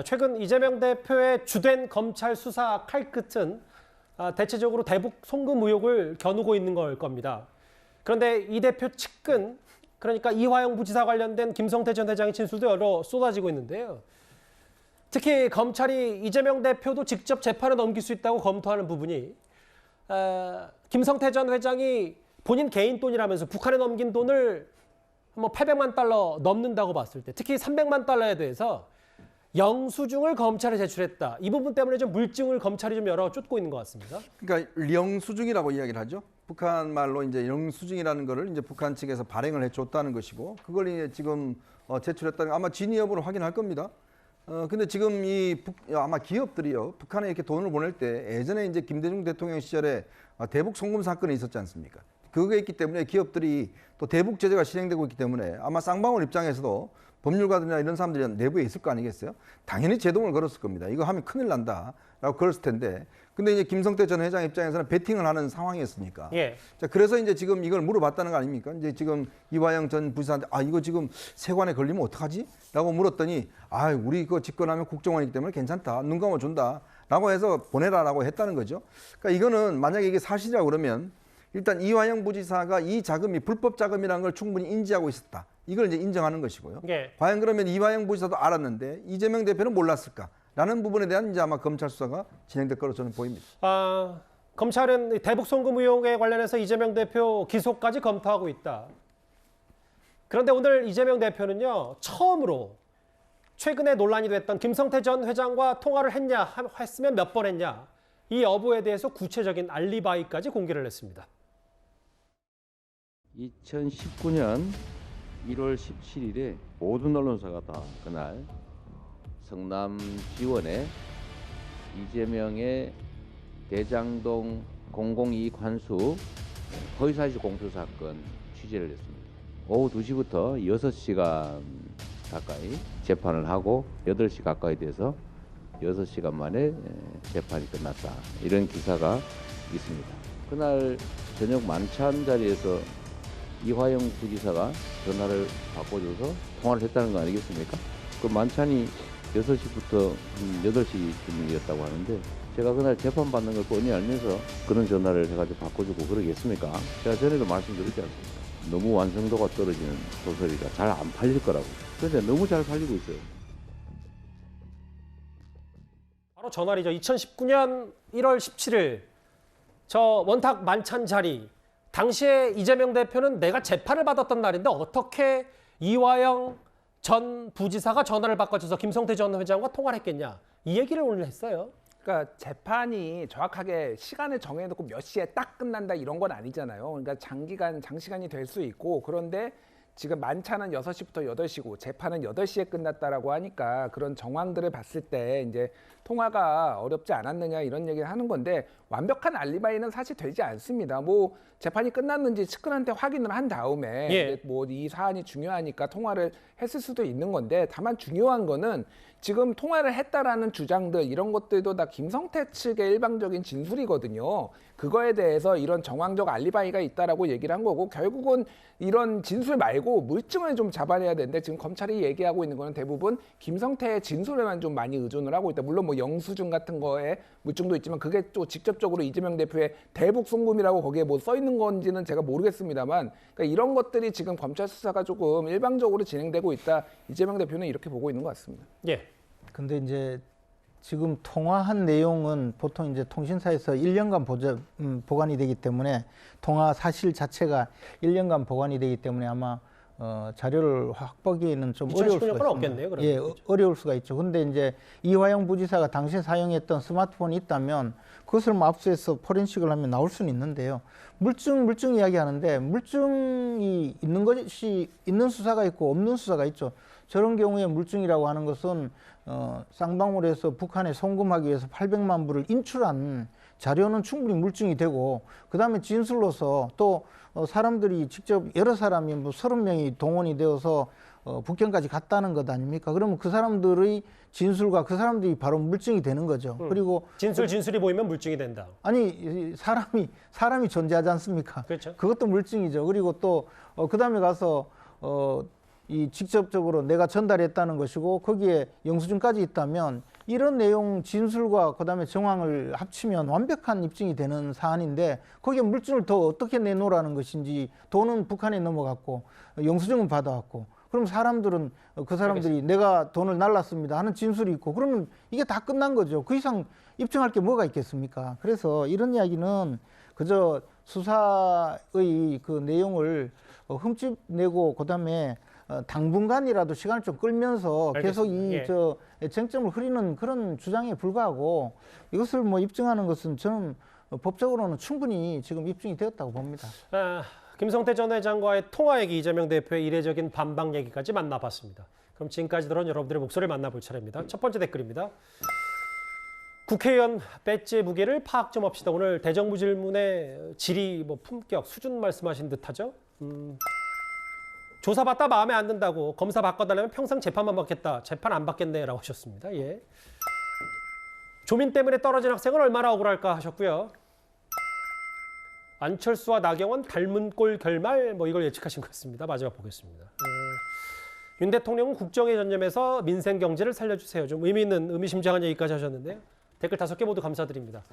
최근 이재명 대표의 주된 검찰 수사 칼끝은 대체적으로 대북 송금 의혹을 겨누고 있는 걸 겁니다. 그런데 이 대표 측근, 그러니까 이화영 부지사 관련된 김성태 전 회장의 진술도 여러 쏟아지고 있는데요. 특히 검찰이 이재명 대표도 직접 재판에 넘길 수 있다고 검토하는 부분이 김성태 전 회장이 본인 개인 돈이라면서 북한에 넘긴 돈을 뭐 800만 달러 넘는다고 봤을 때, 특히 300만 달러에 대해서 영수증을 검찰에 제출했다. 이 부분 때문에 좀 물증을 검찰이 좀 여러 쫓고 있는 것 같습니다. 그러니까 영수증이라고 이야기를 하죠. 북한 말로 이제 영수증이라는 거를 이제 북한 측에서 발행을 해줬다는 것이고, 그걸 이제 지금 제출했다는 아마 진위 여부를 확인할 겁니다. 근데 지금 아마 기업들이요, 북한에 이렇게 돈을 보낼 때 예전에 이제 김대중 대통령 시절에 대북 송금 사건이 있었지 않습니까? 그게 있기 때문에 기업들이 또 대북 제재가 실행되고 있기 때문에 아마 쌍방울 입장에서도 법률가들이나 이런 사람들이 내부에 있을 거 아니겠어요? 당연히 제동을 걸었을 겁니다. 이거 하면 큰일 난다라고 걸었을 텐데, 근데 이제 김성태 전 회장 입장에서는 베팅을 하는 상황이었으니까. 예. 자, 그래서 이제 지금 이걸 물어봤다는 거 아닙니까? 이제 지금 이화영 전 부지사한테 이거 지금 세관에 걸리면 어떡하지? 라고 물었더니 우리 이거 집권하면 국정원이기 때문에 괜찮다. 눈 감아준다. 라고 해서 보내라라고 했다는 거죠. 그러니까 이거는 만약에 이게 사실이라고 그러면 일단 이화영 부지사가 이 자금이 불법 자금이라는 걸 충분히 인지하고 있었다. 이걸 이제 인정하는 것이고요. 예. 과연 그러면 이화영 부지사도 알았는데 이재명 대표는 몰랐을까? 라는 부분에 대한 이제 아마 검찰 수사가 진행될 거로 저는 보입니다. 검찰은 대북 송금 의혹에 관련해서 이재명 대표 기소까지 검토하고 있다. 그런데 오늘 이재명 대표는요, 처음으로 최근에 논란이 됐던 김성태 전 회장과 통화를 했으면 몇 번 했냐, 이 여부에 대해서 구체적인 알리바이까지 공개를 했습니다. 2019년 1월 17일에 모든 언론사가 다 그날 성남 지원에 이재명의 대장동 공공이익 환수 허위사실 공표 사건 취재를 했습니다. 오후 2시부터 6시간 가까이 재판을 하고 8시 가까이 돼서 6시간 만에 재판이 끝났다. 이런 기사가 있습니다. 그날 저녁 만찬 자리에서 이화영 부지사가 전화를 바꿔줘서 통화를 했다는 거 아니겠습니까? 그 만찬이 6시부터 8시쯤이었다고 하는데, 제가 그날 재판받는 걸 뻔히 알면서 그런 전화를 해가지고 바꿔주고 그러겠습니까? 제가 전에도 말씀드렸지 않습니까? 너무 완성도가 떨어지는 소설이라 잘 안 팔릴 거라고. 그런데 너무 잘 팔리고 있어요. 바로 전날이죠. 2019년 1월 17일 저 원탁 만찬 자리, 당시에 이재명 대표는 내가 재판을 받았던 날인데 어떻게 이화영 전 부지사가 전화를 바꿔줘서 김성태 전 회장과 통화를 했겠냐, 이 얘기를 오늘 했어요. 그러니까 재판이 정확하게 시간을 정해놓고 몇 시에 딱 끝난다 이런 건 아니잖아요. 그러니까 장시간이 될 수 있고, 그런데 지금 만찬은 6시부터 8시고 재판은 8시에 끝났다라고 하니까 그런 정황들을 봤을 때 이제 통화가 어렵지 않았느냐 이런 얘기를 하는 건데, 완벽한 알리바이는 사실 되지 않습니다. 뭐 재판이 끝났는지 측근한테 확인을 한 다음에 뭐 이 사안이 중요하니까 통화를 했을 수도 있는 건데, 다만 중요한 거는 지금 통화를 했다라는 주장들 이런 것들도 다 김성태 측의 일방적인 진술이거든요. 그거에 대해서 이런 정황적 알리바이가 있다라고 얘기를 한 거고, 결국은 이런 진술 말고 물증을 좀 잡아내야 되는데, 지금 검찰이 얘기하고 있는 거는 대부분 김성태의 진술에만 좀 많이 의존을 하고 있다. 물론 뭐 영수증 같은 거에 물증도 있지만 그게 또 직접적으로 이재명 대표의 대북 송금이라고 거기에 뭐 써 있는 건지는 제가 모르겠습니다만, 그러니까 이런 것들이 지금 검찰 수사가 조금 일방적으로 진행되고 있다. 이재명 대표는 이렇게 보고 있는 것 같습니다. 예. 근데 이제 지금 통화한 내용은 보통 이제 통신사에서 1년간 보관이 되기 때문에, 통화 사실 자체가 1년간 보관이 되기 때문에 아마 자료를 확보하기에는 좀 어려울 수가 있습니다. 없겠네요, 그러면. 예, 어려울 수가 있죠. 근데 이제 이화영 부지사가 당시에 사용했던 스마트폰이 있다면 그것을 뭐 압수해서 포렌식을 하면 나올 수는 있는데요. 물증 이야기하는데, 물증이 있는 것이 있는 수사가 있고 없는 수사가 있죠. 저런 경우에 물증이라고 하는 것은 쌍방울에서 북한에 송금하기 위해서 800만 불을 인출한 자료는 충분히 물증이 되고, 그 다음에 진술로서 또 사람들이 직접 여러 사람이 뭐 30명이 동원이 되어서 북경까지 갔다는 것 아닙니까? 그러면 그 사람들의 진술과 그 사람들이 바로 물증이 되는 거죠. 그리고 진술이 보이면 물증이 된다. 아니, 사람이 존재하지 않습니까? 그렇죠. 그것도 물증이죠. 그리고 또 그다음에 가서 이 직접적으로 내가 전달했다는 것이고 거기에 영수증까지 있다면 이런 내용 진술과 그다음에 정황을 합치면 완벽한 입증이 되는 사안인데 거기에 물증을 더 어떻게 내놓으라는 것인지 돈은 북한에 넘어갔고 영수증은 받아왔고 그럼 사람들은 그 사람들이 내가 돈을 날랐습니다 하는 진술이 있고 그러면 이게 다 끝난 거죠. 그 이상 입증할 게 뭐가 있겠습니까? 그래서 이런 이야기는 그저 수사의 그 내용을 흠집내고 그다음에 당분간이라도 시간을 좀 끌면서 계속 알겠습니다. 이 저 쟁점을 흐리는 그런 주장에 불과하고 이것을 뭐 입증하는 것은 저는 법적으로는 충분히 지금 입증이 되었다고 봅니다. 김성태 전 회장과의 통화 얘기, 이재명 대표의 이례적인 반박 얘기까지 만나봤습니다. 그럼 지금까지 들은 여러분들의 목소리를 만나볼 차례입니다. 첫 번째 댓글입니다. 국회의원 배지의 무게를 파악 좀 합시다. 오늘 대정부 질문의 질의, 뭐 품격, 수준 말씀하신 듯하죠. 조사받다 마음에 안 든다고 검사 바꿔달라면 평생 재판만 받겠다. 재판 안 받겠네라고 하셨습니다. 예. 조민 때문에 떨어진 학생은 얼마나 억울할까 하셨고요. 안철수와 나경원 닮은 꼴 결말, 뭐 이걸 예측하신 것 같습니다. 마지막 보겠습니다. 윤 대통령은 국정의 전념에서 민생 경제를 살려주세요. 좀 의미 있는 의미심장한 얘기까지 하셨는데요. 댓글 5개 모두 감사드립니다.